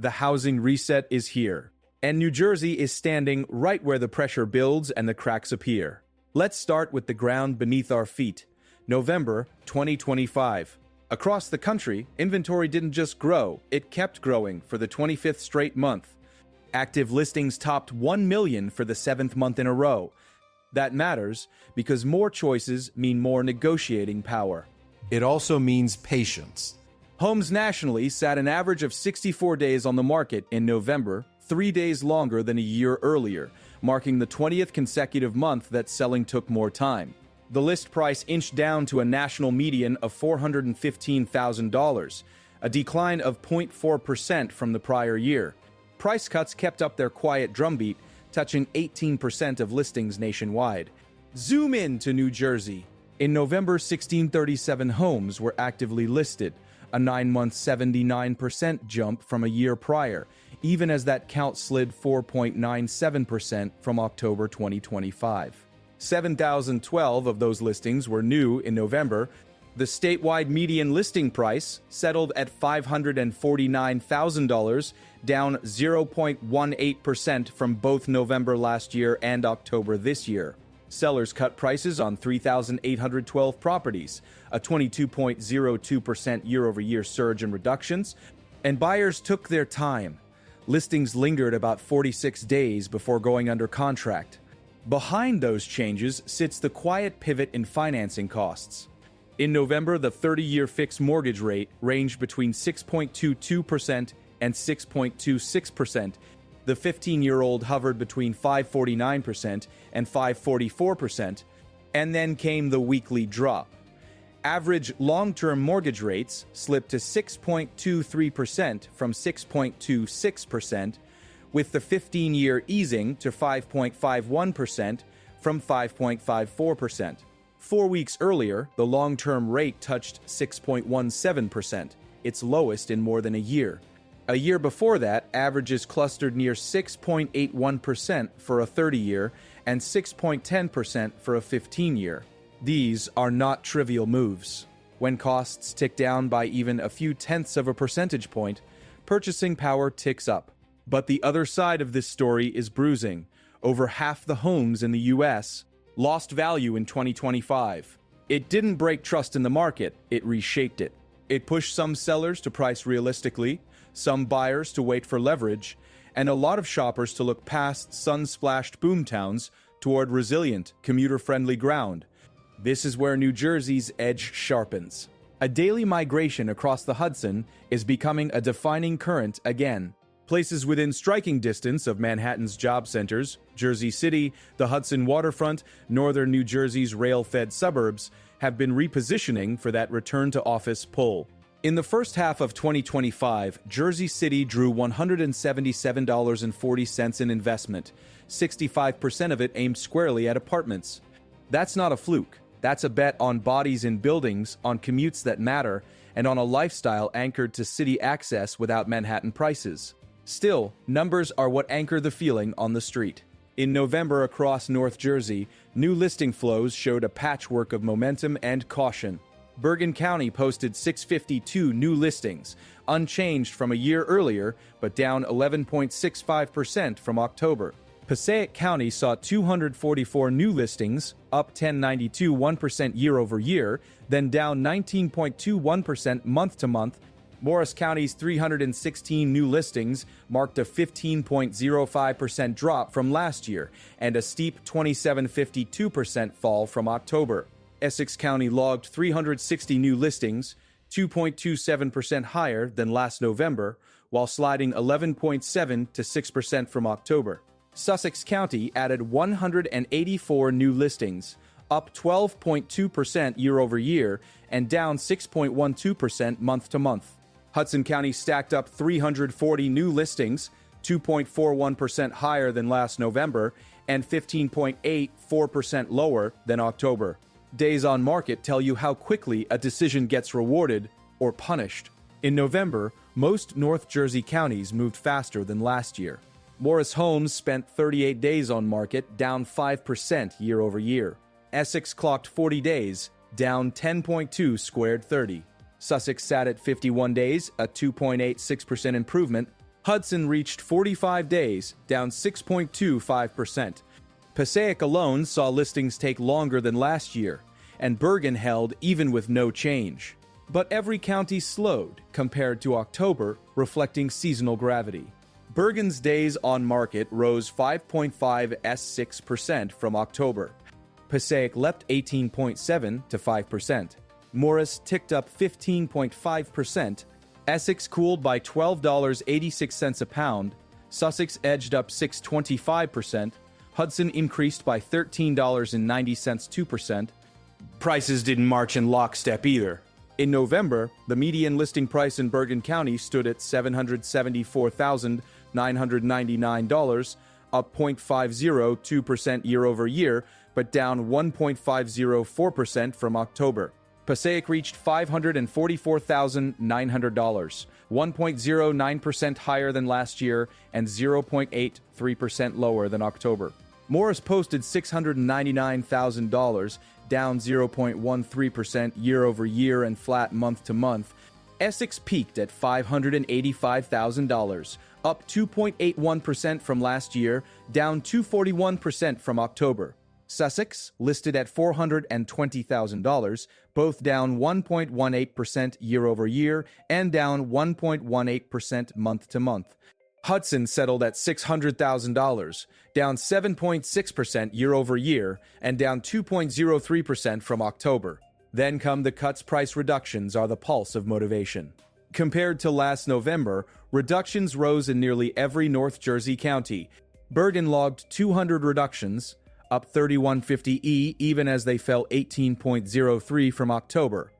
The housing reset is here, and New Jersey is standing right where the pressure builds and the cracks appear. Let's start with the ground beneath our feet. November 2025. Across the country, inventory didn't just grow, it kept growing for the 25th straight month. Active listings topped 1 million for the 7th month in a row. That matters because more choices mean more negotiating power. It also means patience. Homes nationally sat an average of 64 days on the market in November, 3 days longer than a year earlier, marking the 20th consecutive month that selling took more time. The list price inched down to a national median of $415,000, a decline of 0.4% from the prior year. Price cuts kept up their quiet drumbeat, touching 18% of listings nationwide. Zoom in to New Jersey. In November, 1637 homes were actively listed, a 9-month 79% jump from a year prior, even as that count slid 4.97% from October 2025. 7,012 of those listings were new in November. The statewide median listing price settled at $549,000, down 0.18% from both November last year and October this year. Sellers cut prices on 3,812 properties, a 22.02% year-over-year surge in reductions, and buyers took their time. Listings lingered about 46 days before going under contract. Behind those changes sits the quiet pivot in financing costs. In November, the 30-year fixed mortgage rate ranged between 6.22% and 6.26%. The 15-year-old hovered between 5.49% and 5.44%, and then came the weekly drop. Average long-term mortgage rates slipped to 6.23% from 6.26%, with the 15-year easing to 5.51% from 5.54%. 4 weeks earlier, the long-term rate touched 6.17%, its lowest in more than a year. A year before that, averages clustered near 6.81% for a 30-year and 6.10% for a 15-year. These are not trivial moves. When costs tick down by even a few tenths of a percentage point, purchasing power ticks up. But the other side of this story is bruising. Over half the homes in the U.S. lost value in 2025. It didn't break trust in the market, it reshaped it. It pushed some sellers to price realistically, some buyers to wait for leverage, and a lot of shoppers to look past sun-splashed boomtowns toward resilient, commuter-friendly ground. This is where New Jersey's edge sharpens. A daily migration across the Hudson is becoming a defining current again. Places within striking distance of Manhattan's job centers, Jersey City, the Hudson waterfront, northern New Jersey's rail-fed suburbs, have been repositioning for that return-to-office pull. In the first half of 2025, Jersey City drew $177.40 in investment, 65% of it aimed squarely at apartments. That's not a fluke. That's a bet on bodies in buildings, on commutes that matter, and on a lifestyle anchored to city access without Manhattan prices. Still, numbers are what anchor the feeling on the street. In November across North Jersey, new listing flows showed a patchwork of momentum and caution. Bergen County posted 652 new listings, unchanged from a year earlier, but down 11.65% from October. Passaic County saw 244 new listings, up 1% year-over-year, then down 19.21% month-to-month. Morris County's 316 new listings marked a 15.05% drop from last year and a steep 27.52% fall from October. Essex County logged 360 new listings, 2.27% higher than last November, while sliding 11.7 to 6% from October. Sussex County added 184 new listings, up 12.2% year-over-year and down 6.12% month-to-month. Hudson County stacked up 340 new listings, 2.41% higher than last November and 15.84% lower than October. Days on market tell you how quickly a decision gets rewarded or punished. In November, most North Jersey counties moved faster than last year. Morris Homes spent 38 days on market, down 5% year-over-year. Essex clocked 40 days, down 10.2 squared 30. Sussex sat at 51 days, a 2.86% improvement. Hudson reached 45 days, down 6.25%. Passaic alone saw listings take longer than last year, and Bergen held even with no change. But every county slowed compared to October, reflecting seasonal gravity. Bergen's days on market rose 5.5% from October. Passaic leapt 18.7 to 5%. Morris ticked up 15.5%. Essex cooled by $12.86 a pound. Sussex edged up 6.25%. Hudson increased by $13.90 2%. Prices didn't march in lockstep either. In November, the median listing price in Bergen County stood at $774,999, up 0.502% year over year, but down 1.504% from October. Passaic reached $544,900, 1.09% higher than last year and 0.83% lower than October. Morris posted $699,000, down 0.13% year over year and flat month to month. Essex peaked at $585,000, up 2.81% from last year, down 2.41% from October. Sussex listed at $420,000, both down 1.18% year over year and down 1.18% month to month. Hudson settled at $600,000, down 7.6% year over year and down 2.03% from October. Then come the cuts. Price reductions are the pulse of motivation. Compared to last November, reductions rose in nearly every North Jersey county. Bergen logged 200 reductions, up 31.50 even as they fell 18.03 from October.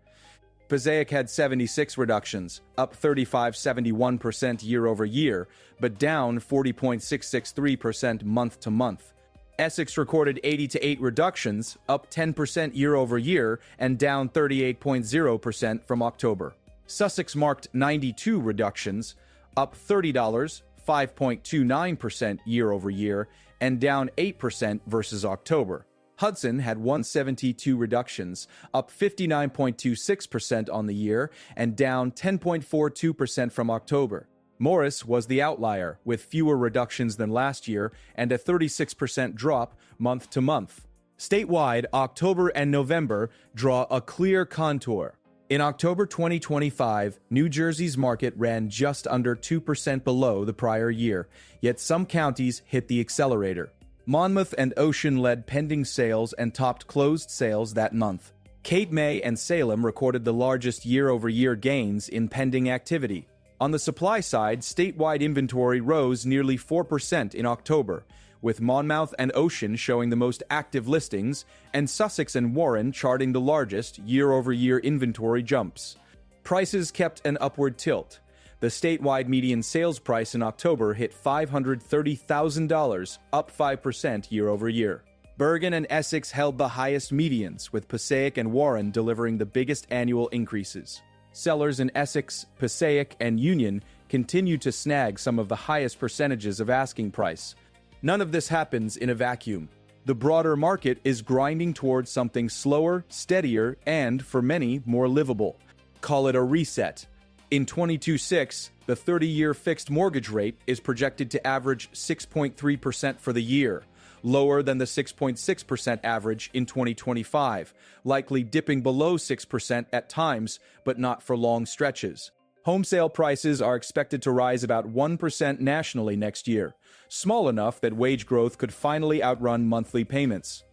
Passaic had 76 reductions, up 35.71% year over year, but down 40.663% month to month. Essex recorded 88 reductions, up 10% year over year and down 38.0% from October. Sussex marked 92 reductions, up $30, 5.29% year over year, and down 8% versus October. Hudson had 172 reductions, up 59.26% on the year and down 10.42% from October. Morris was the outlier, with fewer reductions than last year and a 36% drop month to month. Statewide, October and November draw a clear contour. In October 2025, New Jersey's market ran just under 2% below the prior year, yet some counties hit the accelerator. Monmouth and Ocean led pending sales and topped closed sales that month. Cape May and Salem recorded the largest year-over-year gains in pending activity. On the supply side, statewide inventory rose nearly 4% in October, with Monmouth and Ocean showing the most active listings and Sussex and Warren charting the largest year-over-year inventory jumps. Prices kept an upward tilt. The statewide median sales price in October hit $530,000, up 5% year over year. Bergen and Essex held the highest medians, with Passaic and Warren delivering the biggest annual increases. Sellers in Essex, Passaic, and Union continue to snag some of the highest percentages of asking price. None of this happens in a vacuum. The broader market is grinding towards something slower, steadier, and, for many, more livable. Call it a reset. In 22.6, the 30-year fixed mortgage rate is projected to average 6.3% for the year, lower than the 6.6% average in 2025, likely dipping below 6% at times, but not for long stretches. Home sale prices are expected to rise about 1% nationally next year, small enough that wage growth could finally outrun monthly payments.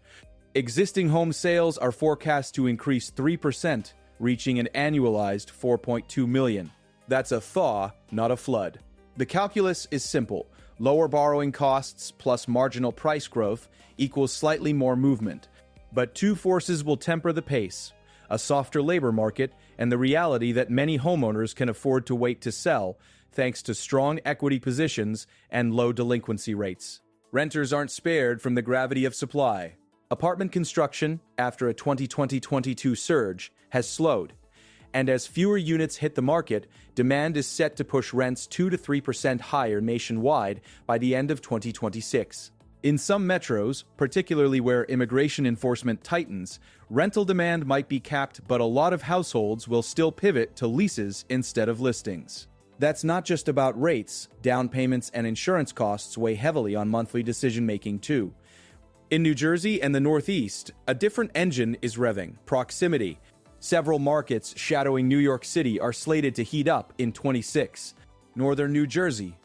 Existing home sales are forecast to increase 3%, reaching an annualized 4.2 million. That's a thaw, not a flood. The calculus is simple. Lower borrowing costs plus marginal price growth equals slightly more movement. But two forces will temper the pace: a softer labor market and the reality that many homeowners can afford to wait to sell thanks to strong equity positions and low delinquency rates. Renters aren't spared from the gravity of supply. Apartment construction, after a 2020-22 surge, has slowed, and as fewer units hit the market, demand is set to push rents 2 to 3% higher nationwide by the end of 2026. In some metros, particularly where immigration enforcement tightens, rental demand might be capped, but a lot of households will still pivot to leases instead of listings. That's not just about rates. Down payments and insurance costs weigh heavily on monthly decision-making too. In New Jersey and the Northeast, a different engine is revving: proximity. Several markets shadowing New York City are slated to heat up in 26. Northern New Jersey,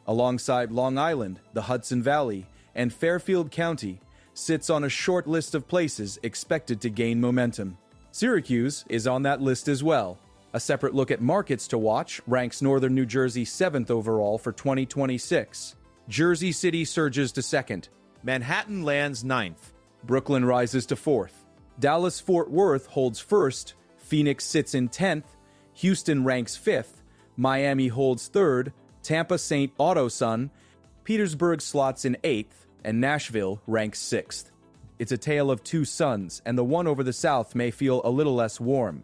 alongside Long Island, the Hudson Valley, and Fairfield County, sits on a short list of places expected to gain momentum. Syracuse is on that list as well. A separate look at markets to watch ranks Northern New Jersey 7th overall for 2026. Jersey City surges to 2nd. Manhattan lands 9th. Brooklyn rises to 4th. Dallas-Fort Worth holds 1st. Phoenix sits in 10th. Houston ranks 5th. Miami holds 3rd. Tampa-St. Auto-Sun. Petersburg slots in 8th. And Nashville ranks 6th. It's a tale of two suns, and the one over the south may feel a little less warm.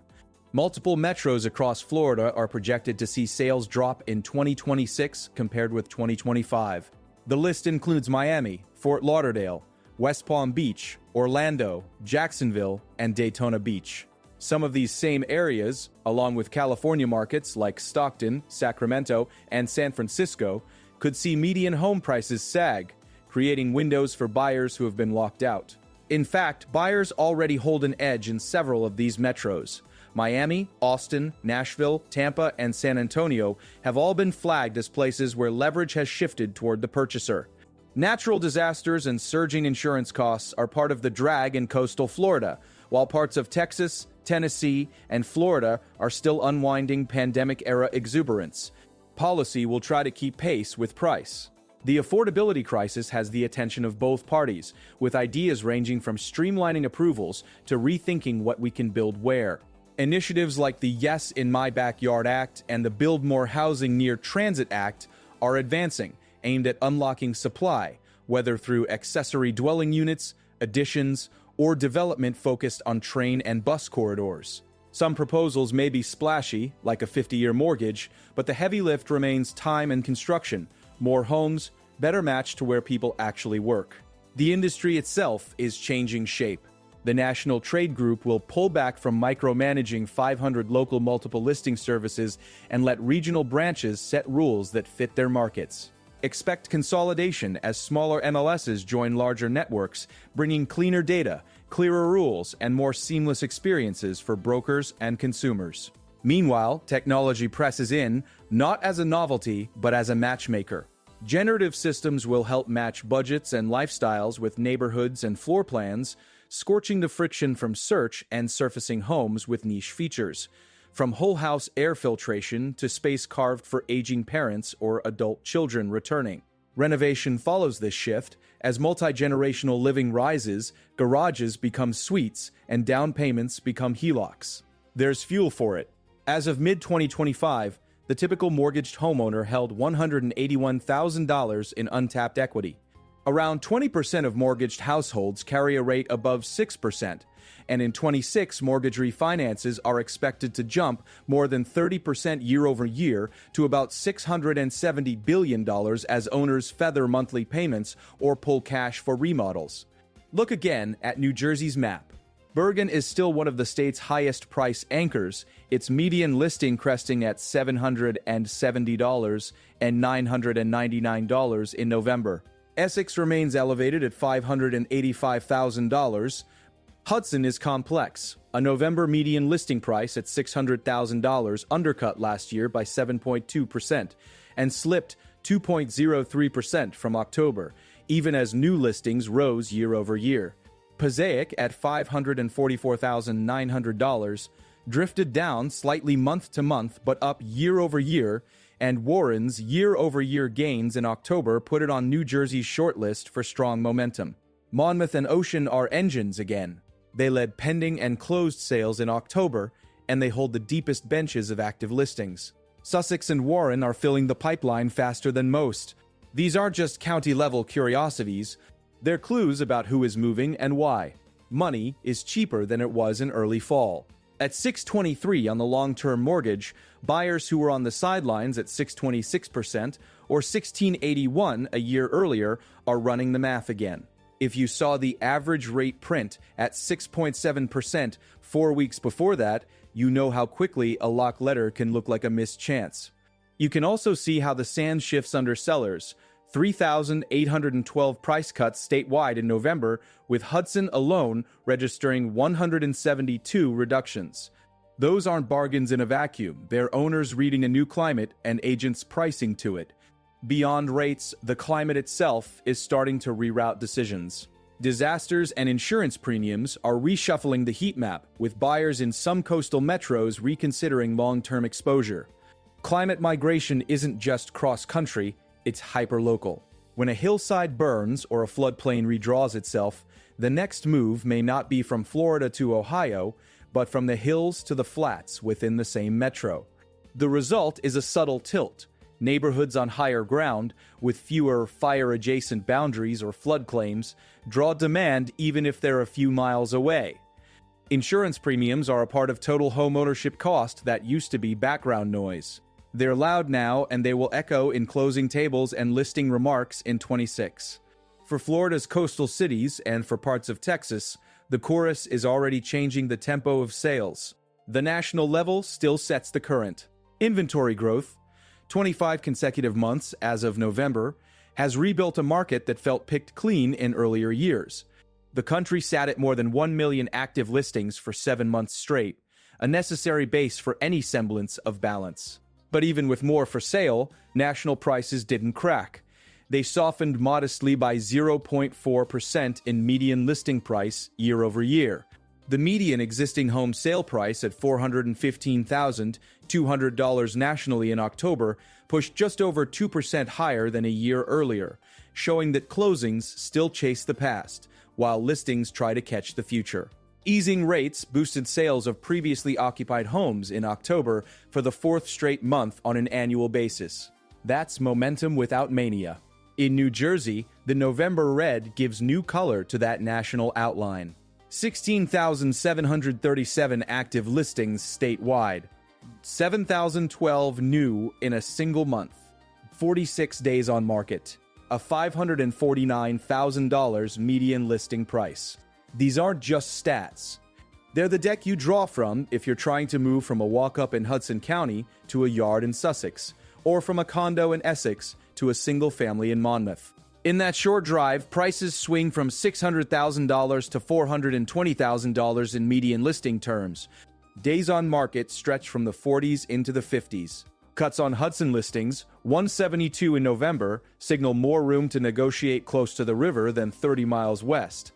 Multiple metros across Florida are projected to see sales drop in 2026 compared with 2025. The list includes Miami, Fort Lauderdale, West Palm Beach, Orlando, Jacksonville, and Daytona Beach. Some of these same areas, along with California markets like Stockton, Sacramento, and San Francisco, could see median home prices sag, creating windows for buyers who have been locked out. In fact, buyers already hold an edge in several of these metros. Miami, Austin, Nashville, Tampa, and San Antonio have all been flagged as places where leverage has shifted toward the purchaser. Natural disasters and surging insurance costs are part of the drag in coastal Florida, while parts of Texas, Tennessee, and Florida are still unwinding pandemic-era exuberance. Policy will try to keep pace with price. The affordability crisis has the attention of both parties, with ideas ranging from streamlining approvals to rethinking what we can build where. Initiatives like the Yes in My Backyard Act and the Build More Housing Near Transit Act are advancing, aimed at unlocking supply, whether through accessory dwelling units, additions, or development focused on train and bus corridors. Some proposals may be splashy, like a 50-year mortgage, but the heavy lift remains time and construction, more homes, better matched to where people actually work. The industry itself is changing shape. The National Trade Group will pull back from micromanaging 500 local multiple listing services and let regional branches set rules that fit their markets. Expect consolidation as smaller MLSs join larger networks, bringing cleaner data, clearer rules, and more seamless experiences for brokers and consumers. Meanwhile, technology presses in, not as a novelty, but as a matchmaker. Generative systems will help match budgets and lifestyles with neighborhoods and floor plans, scorching the friction from search and surfacing homes with niche features. From whole-house air filtration to space carved for aging parents or adult children returning. Renovation follows this shift. As multi-generational living rises, garages become suites and down payments become HELOCs. There's fuel for it. As of mid-2025, the typical mortgaged homeowner held $181,000 in untapped equity. Around 20% of mortgaged households carry a rate above 6%, and in 26, mortgage refinances are expected to jump more than 30% year over year to about $670 billion as owners feather monthly payments or pull cash for remodels. Look again at New Jersey's map. Bergen is still one of the state's highest price anchors, its median listing cresting at $770 and $999 in November. Essex remains elevated at $585,000. Hudson is complex. A November median listing price at $600,000 undercut last year by 7.2% and slipped 2.03% from October, even as new listings rose year over year. Passaic at $544,900 drifted down slightly month to month but up year over year, and Warren's year-over-year gains in October put it on New Jersey's shortlist for strong momentum. Monmouth and Ocean are engines again. They led pending and closed sales in October, and they hold the deepest benches of active listings. Sussex and Warren are filling the pipeline faster than most. These aren't just county-level curiosities. They're clues about who is moving and why. Money is cheaper than it was in early fall. At 6.23 on the long-term mortgage, buyers who were on the sidelines at 6.26% or 16.81 a year earlier are running the math again. If you saw the average rate print at 6.7% 4 weeks before that, you know how quickly a lock letter can look like a missed chance. You can also see how the sand shifts under sellers. 3,812 price cuts statewide in November, with Hudson alone registering 172 reductions. Those aren't bargains in a vacuum. They're owners reading a new climate and agents pricing to it. Beyond rates, the climate itself is starting to reroute decisions. Disasters and insurance premiums are reshuffling the heat map, with buyers in some coastal metros reconsidering long-term exposure. Climate migration isn't just cross-country, it's hyperlocal. When a hillside burns or a floodplain redraws itself, the next move may not be from Florida to Ohio, but from the hills to the flats within the same metro. The result is a subtle tilt. Neighborhoods on higher ground, with fewer fire-adjacent boundaries or flood claims, draw demand even if they're a few miles away. Insurance premiums are a part of total homeownership cost that used to be background noise. They're loud now, and they will echo in closing tables and listing remarks in 26. For Florida's coastal cities and for parts of Texas, the chorus is already changing the tempo of sales. The national level still sets the current. Inventory growth, 25 consecutive months as of November, has rebuilt a market that felt picked clean in earlier years. The country sat at more than 1 million active listings for 7 months straight, a necessary base for any semblance of balance. But even with more for sale, national prices didn't crack. They softened modestly by 0.4% in median listing price year over year. The median existing home sale price at $415,200 nationally in October pushed just over 2% higher than a year earlier, showing that closings still chase the past, while listings try to catch the future. Easing rates boosted sales of previously occupied homes in October for the 4th straight month on an annual basis. That's momentum without mania. In New Jersey, the November red gives new color to that national outline. 16,737 active listings statewide. 7,012 new in a single month. 46 days on market. A $549,000 median listing price. These aren't just stats. They're the deck you draw from if you're trying to move from a walk-up in Hudson County to a yard in Sussex, or from a condo in Essex to a single family in Monmouth. In that short drive, prices swing from $600,000 to $420,000 in median listing terms. Days on market stretch from the 40s into the 50s. Cuts on Hudson listings, 172 in November, signal more room to negotiate close to the river than 30 miles west.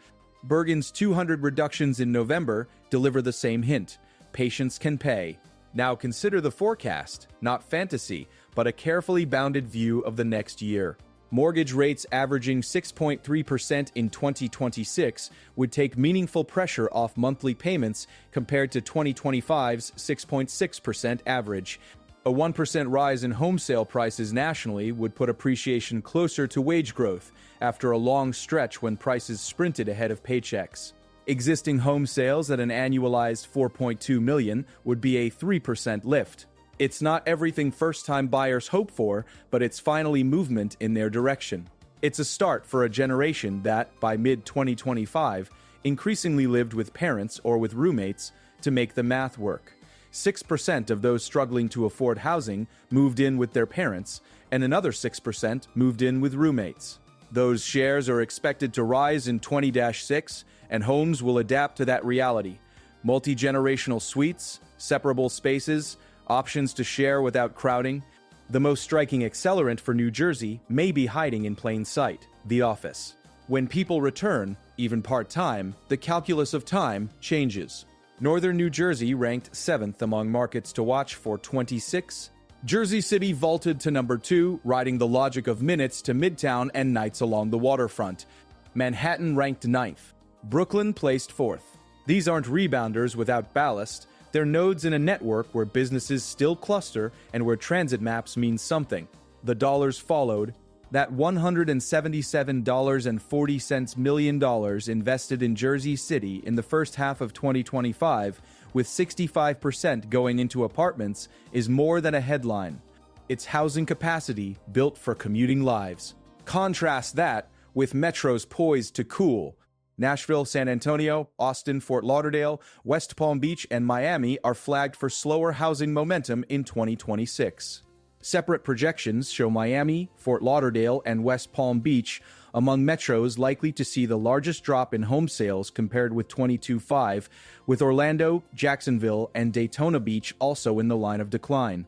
Bergen's 200 reductions in November deliver the same hint. Patience can pay. Now consider the forecast, not fantasy, but a carefully bounded view of the next year. Mortgage rates averaging 6.3% in 2026 would take meaningful pressure off monthly payments compared to 2025's 6.6% average. A 1% rise in home sale prices nationally would put appreciation closer to wage growth after a long stretch when prices sprinted ahead of paychecks. Existing home sales at an annualized 4.2 million would be a 3% lift. It's not everything first-time buyers hope for, but it's finally movement in their direction. It's a start for a generation that, by mid-2025, increasingly lived with parents or with roommates to make the math work. 6% of those struggling to afford housing moved in with their parents, and another 6% moved in with roommates. Those shares are expected to rise in 20-6, and homes will adapt to that reality. Multi-generational suites, separable spaces, options to share without crowding. The most striking accelerant for New Jersey may be hiding in plain sight: the office. When people return, even part-time, the calculus of time changes. Northern New Jersey ranked 7th among markets to watch for 26. Jersey City vaulted to number 2, riding the logic of minutes to Midtown and nights along the waterfront. Manhattan ranked 9th. Brooklyn placed 4th. These aren't rebounders without ballast. They're nodes in a network where businesses still cluster and where transit maps mean something. The dollars followed. That $177.40 million invested in Jersey City in the first half of 2025, with 65% going into apartments, is more than a headline. It's housing capacity built for commuting lives. Contrast that with metros poised to cool. Nashville, San Antonio, Austin, Fort Lauderdale, West Palm Beach, and Miami are flagged for slower housing momentum in 2026. Separate projections show Miami, Fort Lauderdale, and West Palm Beach among metros likely to see the largest drop in home sales compared with 22.5, with Orlando, Jacksonville, and Daytona Beach also in the line of decline.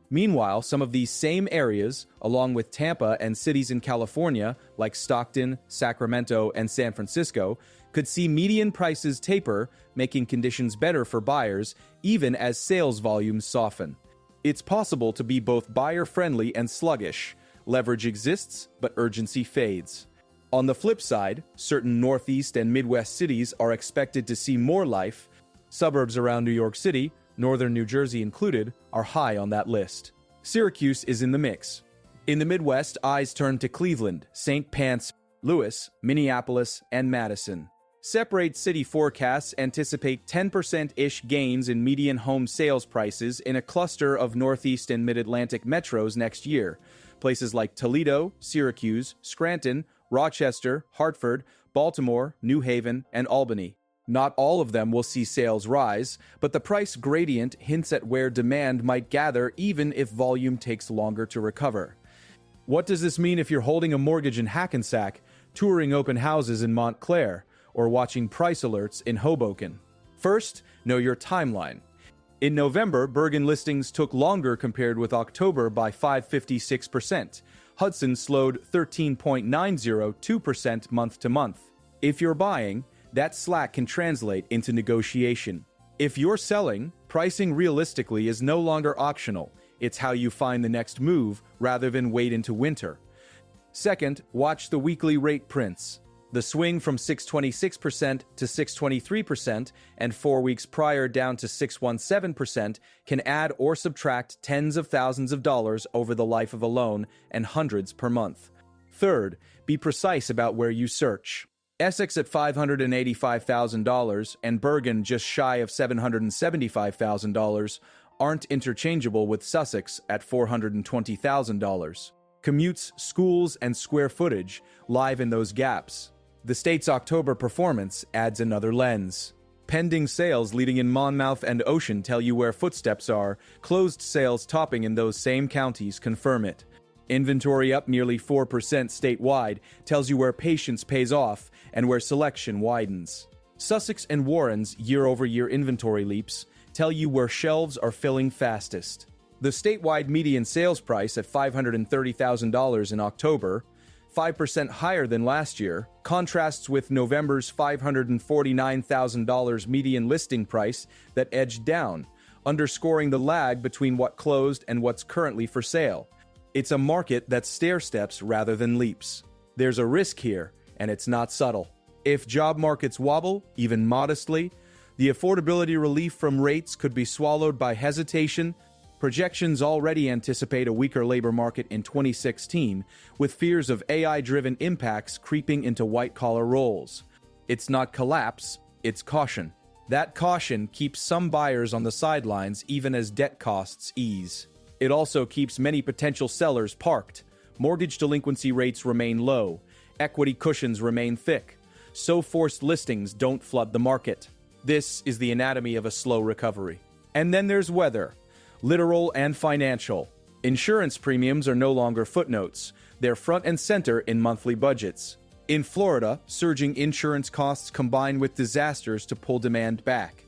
Meanwhile, some of these same areas, along with Tampa and cities in California like Stockton, Sacramento, and San Francisco, could see median prices taper, making conditions better for buyers even as sales volumes soften. It's possible to be both buyer-friendly and sluggish. Leverage exists, but urgency fades. On the flip side, certain Northeast and Midwest cities are expected to see more life. Suburbs around New York City, northern New Jersey included, are high on that list. Syracuse is in the mix. In the Midwest, eyes turn to Cleveland, St. Pance, Louis, Minneapolis, and Madison. Separate city forecasts anticipate 10%-ish gains in median home sales prices in a cluster of Northeast and Mid-Atlantic metros next year. Places like Toledo, Syracuse, Scranton, Rochester, Hartford, Baltimore, New Haven, and Albany. Not all of them will see sales rise, but the price gradient hints at where demand might gather even if volume takes longer to recover. What does this mean if you're holding a mortgage in Hackensack, touring open houses in Montclair, or watching price alerts in Hoboken? First, know your timeline. In November, Bergen listings took longer compared with October by 5.56%. Hudson slowed 13.902% month to month. If you're buying, that slack can translate into negotiation. If you're selling, pricing realistically is no longer optional. It's how you find the next move rather than wait into winter. Second, watch the weekly rate prints. The swing from 6.26% to 6.23% and 4 weeks prior down to 6.17% can add or subtract tens of thousands of dollars over the life of a loan and hundreds per month. Third, be precise about where you search. Essex at $585,000 and Bergen just shy of $775,000 aren't interchangeable with Sussex at $420,000. Commutes, schools, and square footage live in those gaps. The state's October performance adds another lens. Pending sales leading in Monmouth and Ocean tell you where footsteps are. Closed sales topping in those same counties confirm it. Inventory up nearly 4% statewide tells you where patience pays off and where selection widens. Sussex and Warren's year-over-year inventory leaps tell you where shelves are filling fastest. The statewide median sales price at $530,000 in October, 5% higher than last year, contrasts with November's $549,000 median listing price that edged down, underscoring the lag between what closed and what's currently for sale. It's a market that stair-steps rather than leaps. There's a risk here, and it's not subtle. If job markets wobble, even modestly, the affordability relief from rates could be swallowed by hesitation. Projections already anticipate a weaker labor market in 2016, with fears of AI-driven impacts creeping into white-collar roles. It's not collapse, it's caution. That caution keeps some buyers on the sidelines even as debt costs ease. It also keeps many potential sellers parked. Mortgage delinquency rates remain low. Equity cushions remain thick. So forced listings don't flood the market. This is the anatomy of a slow recovery. And then there's weather. Literal and financial. Insurance premiums are no longer footnotes. They're front and center in monthly budgets. In Florida, surging insurance costs combine with disasters to pull demand back.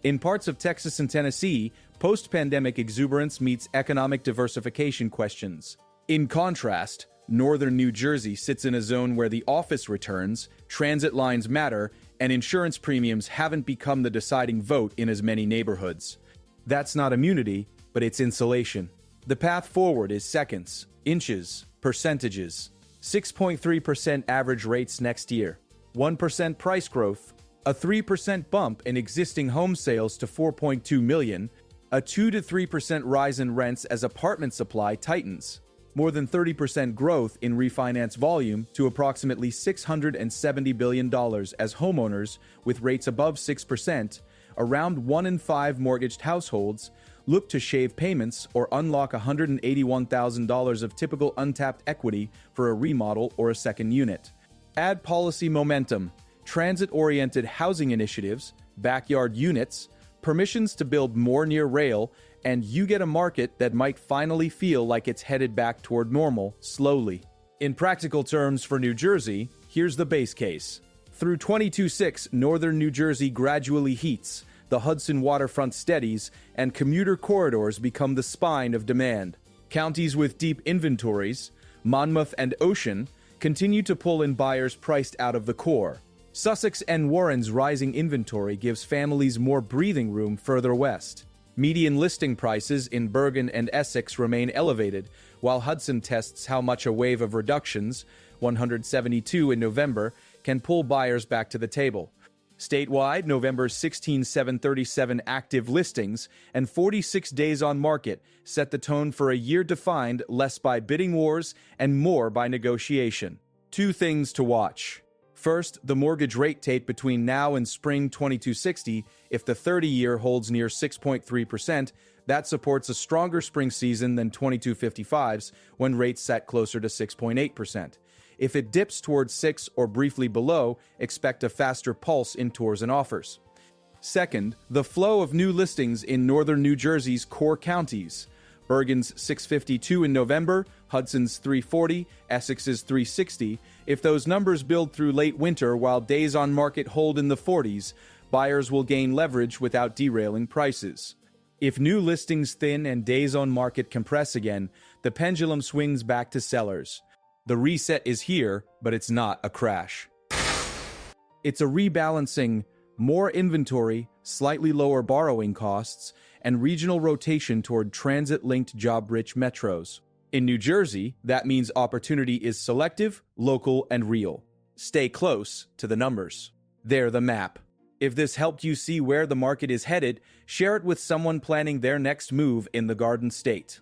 In parts of Texas and Tennessee, post-pandemic exuberance meets economic diversification questions. In contrast, northern New Jersey sits in a zone where the office returns, transit lines matter, and insurance premiums haven't become the deciding vote in as many neighborhoods. That's not immunity, but it's insulation. The path forward is seconds, inches, percentages. 6.3% average rates next year. 1% price growth. A 3% bump in existing home sales to 4.2 million. A 2 to 3% rise in rents as apartment supply tightens. More than 30% growth in refinance volume to approximately $670 billion as homeowners with rates above 6%, around 1 in 5 mortgaged households, look to shave payments or unlock $181,000 of typical untapped equity for a remodel or a second unit. Add policy momentum, transit-oriented housing initiatives, backyard units, permissions to build more near rail, and you get a market that might finally feel like it's headed back toward normal slowly. In practical terms for New Jersey, here's the base case. Through 22/6, northern New Jersey gradually heats, the Hudson waterfront steadies, and commuter corridors become the spine of demand. Counties with deep inventories, Monmouth and Ocean, continue to pull in buyers priced out of the core. Sussex and Warren's rising inventory gives families more breathing room further west. Median listing prices in Bergen and Essex remain elevated, while Hudson tests how much a wave of reductions, 172 in November, can pull buyers back to the table. Statewide, November's 16,737 active listings and 46 days on market set the tone for a year defined less by bidding wars and more by negotiation. Two things to watch. First, the mortgage rate tape between now and spring 2260. If the 30-year holds near 6.3%, that supports a stronger spring season than 2255's when rates sat closer to 6.8%. If it dips towards 6 or briefly below, expect a faster pulse in tours and offers. Second, the flow of new listings in northern New Jersey's core counties. Bergen's 652 in November, Hudson's 340, Essex's 360. If those numbers build through late winter while days on market hold in the 40s, buyers will gain leverage without derailing prices. If new listings thin and days on market compress again, the pendulum swings back to sellers. The reset is here, but it's not a crash. It's a rebalancing, more inventory, slightly lower borrowing costs, and regional rotation toward transit-linked job-rich metros. In New Jersey, that means opportunity is selective, local, and real. Stay close to the numbers. They're the map. If this helped you see where the market is headed, share it with someone planning their next move in the Garden State.